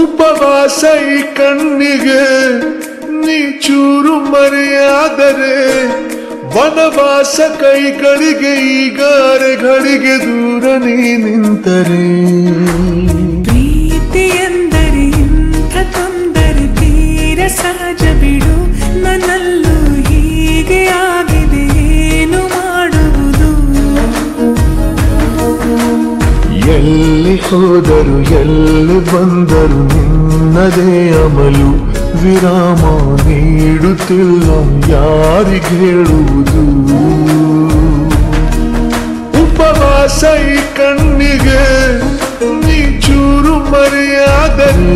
ಉಪವಾಸ ಈ ಕಣ್ಣಿಗೆ ನೀ ಚೂರು ಮರೆಯಾದರೆ ವನವಾಸ ಕೈಗಳಿಗೆ ಈಗಾರೆಗಳಿಗೆ ದೂರ ನೀ ನಿಂತರೆ ಪ್ರೀತಿ ಎಂದರೆ ಇಂಥ ತೊಂದರೆ ತೀರ ಸಹಜ ಬಿಡು ನನ್ನಲ್ಲೂ ಹೀಗೆ ಆಗಿದೆ ಏನು ಮಾಡುವುದು ಎಲ್ಲಿ ಹೋದರು ಎಲ್ಲಿ ಬಂದರು ನಿನ್ನದೇ ಅಮಲು ವಿರಾಮ ನೀಡುತ್ತಿಲ್ಲ ಯಾರಿಗೆ ಹೇಳುವುದು ಉಪವಾಸ ಈ ಕಣ್ಣಿಗೆ ನೀ ಚೂರು ಮರೆಯಾದರೆ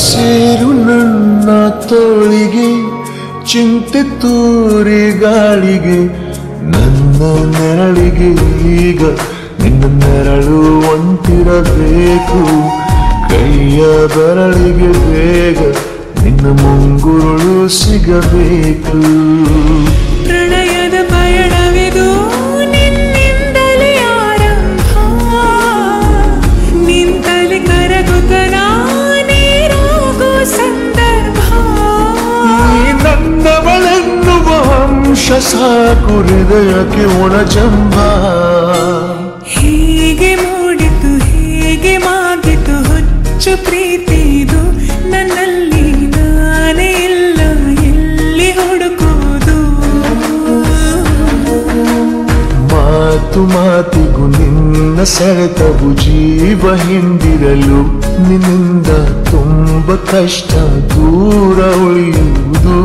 ಸೇರು ನನ್ನ ತೋಳಿಗೆ ಚಿಂತೆ ತೂರಿ ಗಾಳಿಗೆ ನನ್ನ ನೆರಳಿಗೆ ಈಗ ನಿನ್ನ ನೆರಳು ಒಂಟಿರಬೇಕು ಕೈಯ ಬೆರಳಿಗೆ ಬೇಗ ನಿನ್ನ ಮುಂಗುರುಳು ಸಿಗಬೇಕು ಪ್ರಣಯದ ಪಯಣವಿದು ನಿನ್ನಿಂದಲೇ ಆರಂಭ ನಿಂತಲೇ ಕರಗುತ್ತನ ಸಂದರ್ಭ ನೀ ನನ್ನವಳೆನ್ನುವ ಅಂಶ ಸಾಕು ಹೃದಯಕ್ಕೆ ಒಣಜಂಬ ಹೀಗೆ ಮೂಡಿತು ಹೀಗೆ ಮಾಗಿತು ಹುಚ್ಚು ಪ್ರೀತಿದು ನನ್ನಲ್ಲಿ ನಾನೇ ಇಲ್ಲ ಎಲ್ಲಿ ಹುಡುಕುವುದು ಮಾತು ಮಾತಿಗೂ ನಿನ್ನ ಸೆಳೆತವು ಜೀವ ಹಿಂದಿರಲು ನಿನ್ನಿಂದ ತುಂಬ ಕಷ್ಟ ದೂರ ಉಳಿಯುವುದು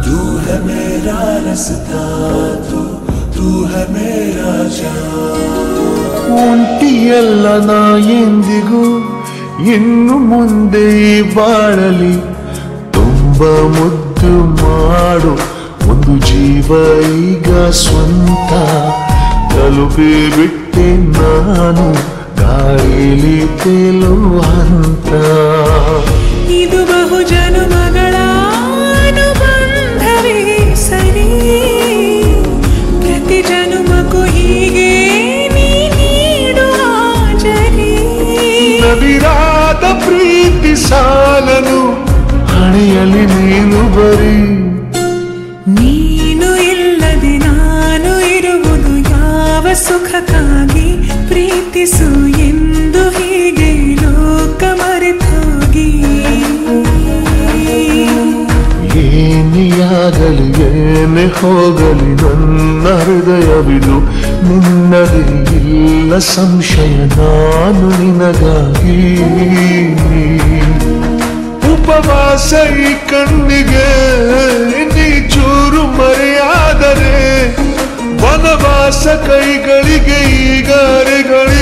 तू है मेरा रास्ता तू है मेरा जान ಒಂಟಿಯಲ್ಲ ನಾ ಎಂದಿಗೂ ಇನ್ನು ಮುಂದೆ ಈ ಬಾಳಲಿ ತುಂಬ ಮುದ್ದು ಮಾಡು ಒಂದು ಜೀವ ಈಗ ಸ್ವಂತ ತಲುಪಿ ಬಿಟ್ಟೆ ನಾನು ಗಾಳಿಲಿ ತೇಲುವ ಹಂತ ಇದು ಬಹು ಜನುಮಗಳ ಅನುಬಂಧವೇ ಸರಿ ಪ್ರತಿ ಜನುಮಕ್ಕೂ ಹೀಗೆ ನೀ ನೀಡುವ ಜರಿ ನವಿರಾದ ಪ್ರೀತಿ ಸಾಲನು ಹಣೆಯಲ್ಲಿ ನೀನು ಬರೀ ನೀನು ಇಲ್ಲದೆ ನಾನು ಇರುವುದು ಯಾವ ಸುಖಕ್ಕಾಗಿ ಪ್ರೀತಿಸು ಎಂದು ಹೀಗೆ ಲೋಕ ಮರೆತೋಗಿ ಏನಿಯಾಗಲಿ ಏನೇ ಹೋಗಲಿ ನನ್ನ ಹೃದಯವಿದು ನಿನ್ನದೇ ಇಲ್ಲ ಸಂಶಯ ನಾನು ನಿನಗಾಗಿ ಉಪವಾಸ ಈ ಕಣ್ಣಿಗೆ ನೀ ಚೂರು ಮರೆಯಾದರೆ ವನವಾಸ ಕೈಗಳಿಗೆ ಈಗಾರೆಗಳಿಗೆ